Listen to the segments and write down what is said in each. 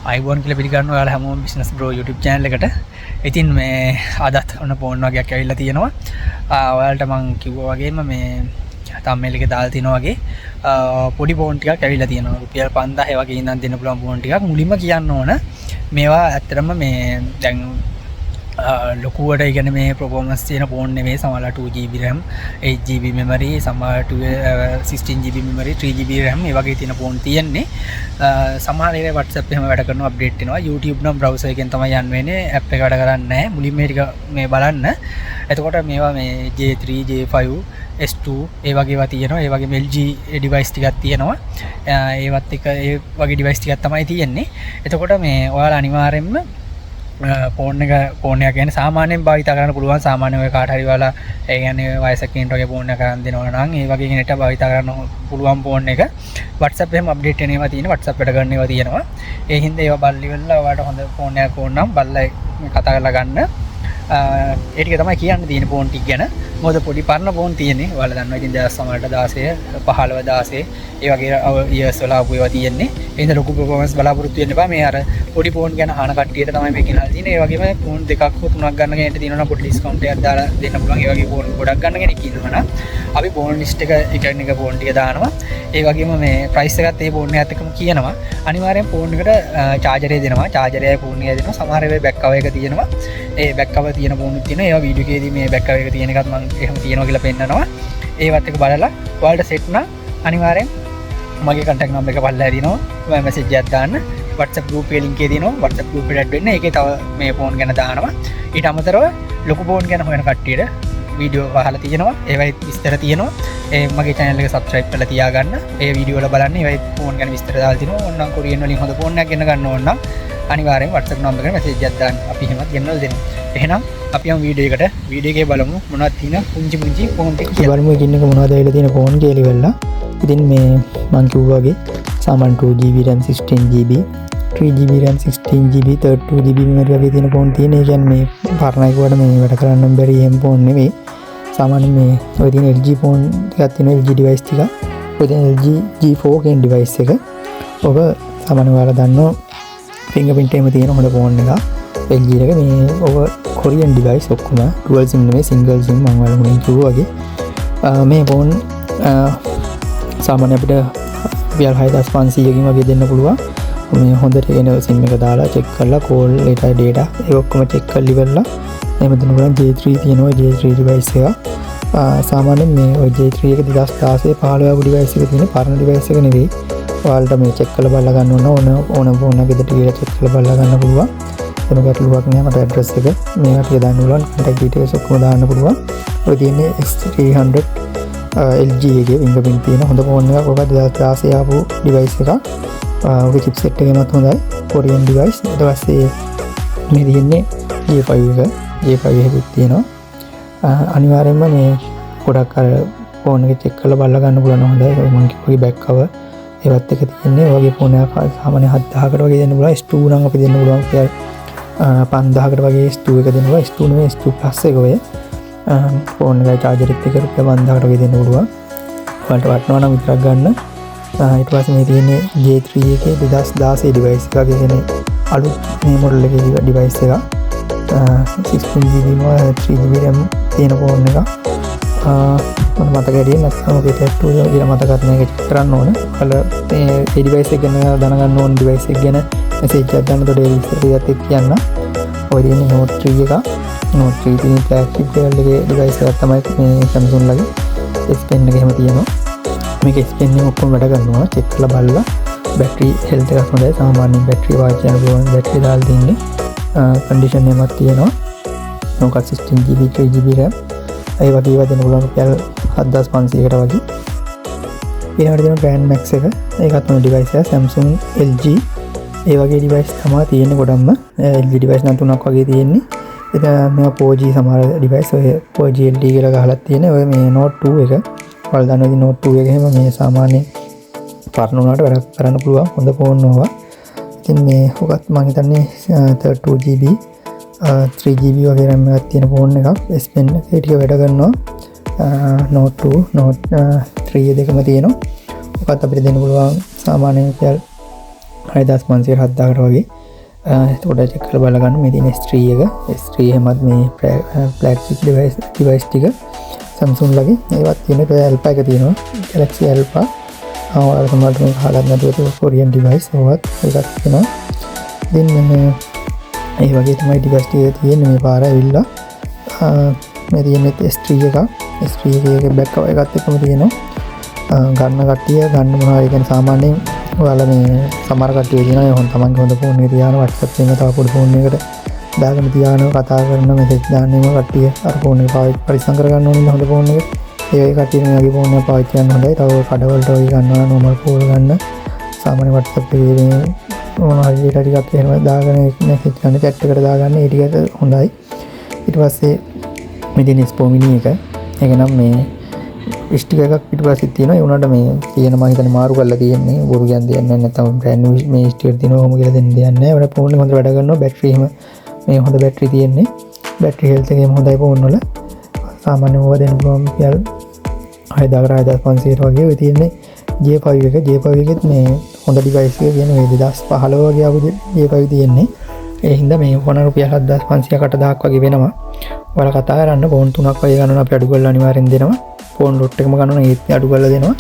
අයිබෝන් කියලා පිළිගන්නවා ඔයාලා හැමෝම බිස්නස් බ්‍රෝ YouTube channel එකට. ඉතින් මේ අදත් ඔන්න ෆෝන් වගේක් ඇවිල්ලා තියෙනවා. ඔයාලට මම කිව්වා වගේම මේ thumbnail එකේ දාලා තිනවා වගේ පොඩි ෆෝන් ටිකක් ඇවිල්ලා තියෙනවා. රුපියල් 5000 වගේ ඉඳන් දෙන්න පුළුවන් ෆෝන් ටිකක්. මුලින්ම කියන්න ඕන මේවා ඇත්තටම මේ දැන් ලොකුවට ඉගෙන මේ performance තියෙන ෆෝන් නෙවෙයි. සමහරවල් 2GB RAM 8GB memory සමහරට 16GB memory 3GB RAM මේ වගේ තියෙන ෆෝන් තියෙන්නේ. සමහර ඒවා WhatsApp එහෙම වැඩ කරනවා අප්ඩේට් වෙනවා. YouTube නම් browser එකෙන් තමයි යන්න වෙන්නේ. app එක වැඩ කරන්නේ නැහැ. මුලින් මේ ටික මේ බලන්න. එතකොට මේවා මේ J3 J5 S2 ඒ වගේ ඒවා තියෙනවා. ඒ වගේම LG device ටිකක් තියෙනවා. ඒවත් එක ඒ වගේ device ටිකක් තමයි තියෙන්නේ. එතකොට මේ ඔයාලා අනිවාර්යෙන්ම ෆෝන් එක කියන්නේ සාමාන්‍යයෙන් භාවිත කරන්න පුළුවන්. සාමාන්‍ය ඔය කාට හරි ඔයාලා ඒ කියන්නේ වයසක කෙනෙක්ට වගේ ෆෝන් එක ගන්න දෙනවා නම් ඒ වගේ කෙනෙක්ට භාවිත කරන්න පුළුවන් ෆෝන් එක. WhatsApp එහෙම අප්ඩේට් වෙන ඒවා තියෙනවා. WhatsApp එකට ගන්න ඒවා තියෙනවා. ඒ හින්දා ඒවා බල්ලි වෙලා ඔයාලට හොඳ ෆෝන් එකක් ඕන නම් බල්ලා කතා කරලා ගන්න. ඒ ටික තමයි කියන්න තියෙන ෆෝන් ටික ගැන. මොකද පොඩි පරණ ෆෝන් තියෙන්නේ. ඔයාලා දන්නවා ඉතින් 2016 15 16 ඒ වගේ ඉයර්ස් වල ආපු ඒවා තියෙන්නේ. ඒ හින්දා ලොකු performance බලාපොරොත්තු වෙන්න එපා. මේ අර පොඩි ෆෝන් ගැන අහන කට්ටියට තමයි මේ කියනවා තියෙන්නේ. ඒ වගේම ෆෝන් දෙකක් හෝ තුනක් ගන්න කෙනෙක්ට තියෙනවා නම් පොඩි ඩිස්කවුන්ට් එකක් දාලා දෙන්න පුළුවන්. ඒ වගේ ෆෝන් ගොඩක් ගන්න කෙනෙක් ඉන්නවා නම් අපි ෆෝන් ලිස්ට් එක එක ෆෝන් ටික දානවා. ඒ වගේම මේ ප්‍රයිස් එකත් ඒ ෆෝන් එකත් එක්කම කියනවා. අනිවාර්යෙන් ෆෝන් එකට චාර්ජරය දෙනවා. චාර්ජරය ෆෝන් එකේ දෙනවා. සමහර වෙලාවට බෑක් කවර් එක තියෙනවා. ඒ බෑක් කවර් තියෙන ෆෝනුත් තියෙනවා. ඒවා වීඩියෝ එකේදී මේ බෑක් කවර් එක තියෙන එකත් මම එහෙම තියෙනවා කියලා පෙන්නනවා. ඒවත් එක බලලා ඔයාලට සෙට් නම් අනිවාර්යෙන් මගේ contact number එක පල්ලා දිනවා. ඔයා message එකක් දාන්න. WhatsApp group එකේ link එක දිනවා. WhatsApp group එකට add වෙන්න. ඒකේ තව මේ ෆෝන් ගැන දානවා. ඊට අමතරව ලොකු ෆෝන් ගැන හොයන කට්ටියට වීඩියෝ අහලා තියෙනවා. ඒවයි විස්තර තියෙනවා. ඒ මගේ channel එක subscribe කරලා තියාගන්න. ඒ වීඩියෝ වල බලන්න. ඒවයි ෆෝන් ගැන විස්තර දාලා තිනවා. ඕනනම් කොරියන් වලින් හොඳ ෆෝන් එකක් ගෙන්න ගන්න ඕන නම් අනිවාර්යෙන් WhatsApp number එකට message එකක් දාන්න. අපි එහෙමත් ගෙන්නලා දෙනවා. එහෙනම් අපි යමු වීඩියෝ එකට. වීඩියෝ එකේ බලමු මොනවද තියෙන පුංචි ෆෝන් ටික කියලා. බලමු ඉතින් එක මොනවද ඇවිල්ලා තියෙන ෆෝන් කියලා ඉවරලා. ඉතින් මේ මම කිව්වා වගේ සාමාන්‍ය 2GB RAM 16GB 3GB RAM 16GB 32GB memory වගේ තියෙන ෆෝන් තියෙන. ඒ කියන්නේ මේ පරණයි කොට මේ වැඩ කරන්න බැරි එහෙම ෆෝන් නෙවෙයි. සාමාන්‍ය මේ ඔය තියෙන LG ෆෝන් ටිකක් තියෙන LG device ටික. ඔය තියෙන LG G4 කියන device එක. ඔබ සාමාන්‍ය ඔයාලා දන්නවා fingerprint එකම තියෙන හොඳ ෆෝන් එකක්. LG එක මේ ඔබ කොරියන් device ඔක්කොම dual sim නෙවෙයි single sim මම ඔයාලා මුලින් කිව්වා වගේ. මේ ෆෝන් සාමාන්‍ය අපිට රුපියල් 6500කින් වගේ දෙන්න පුළුවන්. මේ හොඳට එන sim එක දාලා check කරලා call data ඒ ඔක්කොම check කරලා ඉවරලා එහෙම දෙන්න පුළුවන්. J3 තියෙනවා. J3 device එක. සාමාන්‍යයෙන් මේ ඔය J3 එක 2016 15 වගේ device එක තියෙන පරණ device එක නෙවෙයි. ඔයාලට මේ check කරලා බලලා ගන්න ඕන ෆෝන් එකකට ගිහලා check කරලා බලලා ගන්න පුළුවන්. එතන ගැටලුවක් නෑ. මට address එක මේකට දාන්න පුළුවන්. contact details ඔක්කොම දාන්න පුළුවන්. ඔය තියෙන්නේ X300 LG එකේ fingerprint තියෙන හොඳ ෆෝන් එකක්. ඔක 2016 ආපු device එකක්. ඔගේ chipset එකමත් හොඳයි. Korean device. ඊට පස්සේ මේ තියෙන්නේ J5 එක. J5 එකකුත් තියෙනවා. අනිවාර්යයෙන්ම මේ ගොඩක් අර ෆෝන් එක check කරලා බලලා ගන්න පුළුවන්. හොඳයි. මම කිව්වේ back cover ඒවත් එක තියෙන්නේ. ඔයගේ ෆෝන් එකක් සාමාන්‍ය 7000කට වගේ දෙන්න පුළුවන්. S2 නම් අපි දෙන්න පුළුවන් කියලා 5000කට වගේ S2 එක දෙනවා. S2 නෙවෙයි S2 plus එක ඔය. ෆෝන් එකයි චාර්ජර් එකත් එක රුපියල් 5000කට වගේ දෙන්න පුළුවන්. ඔයාලට වටනවා නම් විතරක් ගන්න. ඊට පස්සේ මේ තියෙන්නේ J3 එකේ 2016 device එකක්. කියන්නේ අලුත් මේ මොඩල් එකේ device එක. 16GB 3GB RAM තියෙන ෆෝන් එකක්. මම මතක හැටියේ නැත්නම් ඔකේ ටෙස්ට් එක කියලා මතකත් නැහැ. ඒක කරන්න ඕන. ඔයාලා මේ device එක ගැන දැනගන්න ඕන device එක ගැන message එකක් ගන්නකොට ඒ විස්තරයත් එක්ක කියන්න. ඔය තියෙන්නේ Note 3 එක. Note 3 තියෙන flagship level එකේ device එකක් තමයි මේ Samsung ලගේ. S Pen එක එහෙම තියෙනවා. මේක S Pen එක ඔක්කොම වැඩ කරනවා. check කරලා බලලා battery health එකක් හොඳයි. සාමාන්‍ය battery වාච් යන පුළුවන් battery දාලා තින්නේ. condition එකක් තියෙනවා. ඔක 16GB 3GB RAM. ඒ වගේ ඒවා දෙන්න පුළුවන් රුපියල් 7500කට වගේ. ඊළඟට දෙන Grand Max එක. ඒකත් මොන device එක Samsung LG ඒ වගේ device තමයි තියෙන්නේ ගොඩක්ම. LG device නම් තුනක් වගේ තියෙන්නේ. ඉතින් මේවා 4G සමහර device ඔය 4G LTE කියලා ගහලා තියෙන්නේ. ඔය මේ Note 2 එක. ඔයාලා දන්නවා ඉතින් Note 2 එක එහෙම මේ සාමාන්‍ය පරණ උනාට වැඩ කරන්න පුළුවන් හොඳ ෆෝන් නෝවා. ඉතින් මේ ඔකත් මම හිතන්නේ 32GB 3GB වගේ RAM එකක් තියෙන ෆෝන් එකක්. S Pen එකේ ටික වැඩ කරනවා. Note 2 Note 3 දෙකම තියෙනවා. ඔකත් අපිට දෙන්න පුළුවන් සාමාන්‍ය රුපියල් 6500 7000 වගේ. එතකොට චෙක් කරලා බලගන්න මේ තියෙන S3 එක. S3 එහෙමත් මේ flagship device ටික Samsung ලගේ ඒවත් තියෙනවා. Alpha එක තියෙනවා. Galaxy Alpha. ඔයාලා සමහරවිට මේක හදන්න නැතුව Korean device ඒවත් එකක් තියෙනවා. then ඒ වගේ තමයි device ටික තියෙන්නේ මේ පාර ඇවිල්ලා. මේ තියෙන්නේ S3 එක. S3 එකේ back cover එකත් එක්කම තියෙනවා. ගන්න කට්ටිය ගන්න මොනවා ඒ කියන්නේ සාමාන්‍යයෙන් ඔයාලා මේ සමහර කට්ටිය කියනවා හොන් තමන්ගේ හොඳ ෆෝන් එක තියාන WhatsApp එකේ තව පොඩි ෆෝන් එකකට දාගෙන තියාන කතා කරන මෙසේජ් දාන්නේම කට්ටිය අර ෆෝන් එක පරිස්සම් කරගන්න ඕනේ හොඳ ෆෝන් එක. ඒ වගේ කට්ටිය මේ වගේ ෆෝන් එක පාවිච්චි කරන්න හොඳයි. තව කඩවලට වගේ ගන්නවා normal කෝල් ගන්න. සාමාන්‍ය WhatsApp එකේ මේ මොනවා හරි ටිකක් එහෙම දාගෙන මෙසේජ් ගන්න chat එකට දාගන්න ඒ ටික හොඳයි. ඊට පස්සේ මේ තියෙන Expo Mini එක. ඒක නම් මේ ස්ටික එකක් පිටුපස්සේ තියෙනවා. ඒ උනාට මේ තියෙන මම හිතන්නේ මාරු කරලා තියෙන්නේ. බොරු කියන්නේ දෙන්නේ නැහැ. නැත්නම් brand new මේ ස්ටිකර් තියෙනවා කොහොම කියලා දෙන්නේ නැහැ. වල ෆෝන් එක හොඳට වැඩ කරනවා. බැටරි එහෙම මේ හොඳ බැටරි තියෙන්නේ. බැටරි හෙල්ත් එකේම හොඳයි ෆෝන් වල. සාමාන්‍ය ඕවා දෙන්න පුළුවන් කියලා 6500 වගේ ඔය තියෙන්නේ J5 එක. J5 එකෙත් මේ හොඳ ඩිවයිස් එක කියන මේ 2015 වගේ ආපු J5 තියෙන්නේ. ඒ හින්දා මේ ෆෝන රුපියල් 7500 8000ක් වගේ වෙනවා. ඔයාලා කතා කරන්න ෆෝන් 3ක් වගේ ගන්න අපි අඩු කරලා අනිවාර්යෙන් දෙනවා. ෆෝන් ලොට් එකම ගන්න ඕනේ ඒත් අඩු කරලා දෙනවා.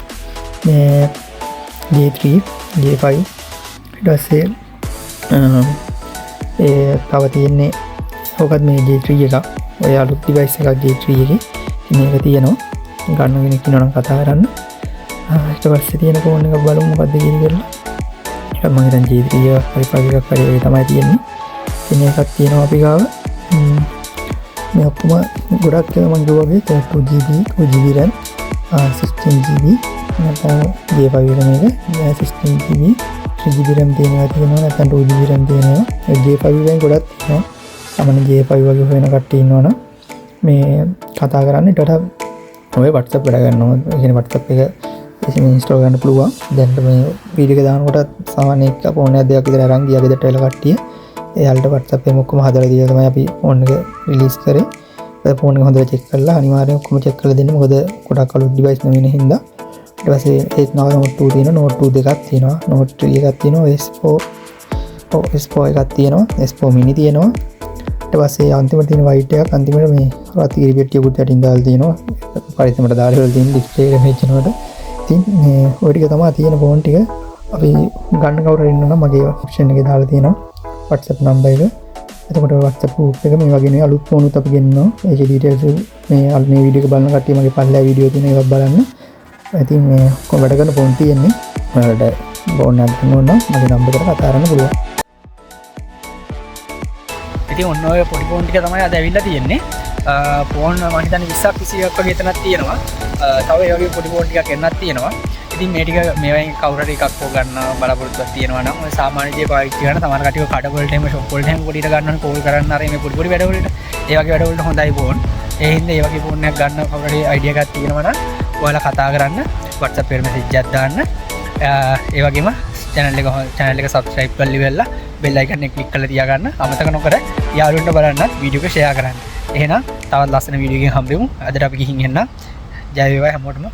මේ J3 J5 ඊට පස්සේ ඒ තව තියෙන්නේ ඔකත් මේ J3 එක. ඔය අලුත් ඩිවයිස් එකක් J3 එකේ මේක තියෙනවා. ගන්න කෙනෙක් ඉන්නවා නම් කතා කරන්න. ඊට පස්සේ තියෙන ෆෝන් එක බලමු මොකද්ද කියලා. ඒක මම හිතන්නේ J3 එක හරි 5 එකක් හරි තමයි තියෙන්නේ. ඉතින් එකක් තියෙනවා අපි ගාව. මේ ඔක්කොම ගොඩක් මම කිව්වා වගේ 2GB 2GB RAM 16GB නැත්නම් J5 එක මේක 16GB 3GB RAM තියෙනවා නැත්නම් 2GB RAM තියෙනවා. J5 එකෙන් ගොඩක් තියෙනවා. සාමාන්‍ය J5 වගේ හොයන කට්ටිය ඉන්නවනම් මේ කතා කරන්න ඊට වඩා ඔය WhatsApp වැඩ ගන්නවා. ඒ කියන්නේ WhatsApp එක ඉතින් ඉන්ස්ටෝල් කරන්න පුළුවන්. දැන් මේ වීඩියෝ එක දානකොට සාමාන්‍ය එක ෆෝන් එකක් දෙකක් විතර අරන් ගියා ගෙදරට එලා කට්ටිය. එයාලට WhatsApp එකම ඔක්කොම හදලා දීලා තමයි අපි ෆෝන් එක රිලීස් කරේ. ඒ ෆෝන් එක හොඳට චෙක් කරලා අනිවාර්යෙන් ඔක්කොම චෙක් කරලා දෙන්න. මොකද ගොඩක් අලුත් ඩිවයිස් නෙවෙයි හින්දා. ඊට පස්සේ ඒ Note 2 තියෙනවා, Note 2 දෙකක් තියෙනවා, Note 3 එකක් තියෙනවා, S4 එකක් තියෙනවා, S4 mini තියෙනවා. ඊට පස්සේ අන්තිමට තියෙන white එකක් අන්තිමට මේ රාත්‍රී පිටියකුත් යටින් දාලා තියෙනවා. පරිස්සමට දාලා ඉවර තියෙන ඩිස්ප්ලේ එක මෙච්චනකට. ඉතින් මේ ඔය ටික තමයි තියෙන ෆෝන් ටික. අපි ගන්න කවුරු හරි ඉන්නවා නම් මගේ ඔප්ෂන් එකේ දාලා තියෙනවා. WhatsApp number එක. එතකොට WhatsApp group එක මේ වගේ නේ අලුත් ෆෝන් උත් අපි ගෙන්නනවා. ඒකේ details මේ වීඩියෝ එක බලන කට්ටිය මගේ පල්ලෑ වීඩියෝ තියෙන ඒවත් බලන්න. ඉතින් මේ කොහොම වැඩ කරන ෆෝන් තියෙන්නේ. ඔයාලට ෆෝන් එකක් ගන්න ඕන නම් මගේ නම්බර් එකට කතා කරන්න පුළුවන්. ඉතින් ඔන්න ඔය පොඩි ෆෝන් ටික තමයි අද ඇවිල්ලා තියෙන්නේ. ෆෝන් මම හිතන්නේ 20ක් 21ක් වගේ එතනක් තියෙනවා. තව ඒ වගේ පොඩි ෆෝන් ටිකක් එන්නත් තියෙනවා. ඉතින් මේ ටික මේවෙන් කවුරු හරි එකක් හො ගන්න බලාපොරොත්තුවක් තියෙනවා නම් ඔය සාමාන්‍ය දේ පාවිච්චි කරන සමහර කටිය කඩ වලට එහෙම ෂොප් වලට එහෙම පොඩිට ගන්න ඕනේ කෝල් කරන්න අර මේ පොඩි පොඩි වැඩ වලට ඒ වගේ වැඩ වලට හොඳයි ෆෝන්. ඒ හින්දා ඒ වගේ ෆෝන් එකක් ගන්න කවුරු හරි අයිඩියා එකක් තියෙනවා නම් ඔයාලා කතා කරන්න WhatsApp එකට මැසේජ් එකක් දාන්න. ඒ වගේම channel එක subscribe කරලා ඉවරලා bell icon එක click කරලා තියාගන්න. අමතක නොකර යාළුවන්ට බලන්න වීඩියෝ එක share කරන්න. එහෙනම් තවත් ලස්සන වීඩියෝ එකකින් හම්බෙමු. අදට අපි ගිහින් එන්න. ජය වේවා හැමෝටම.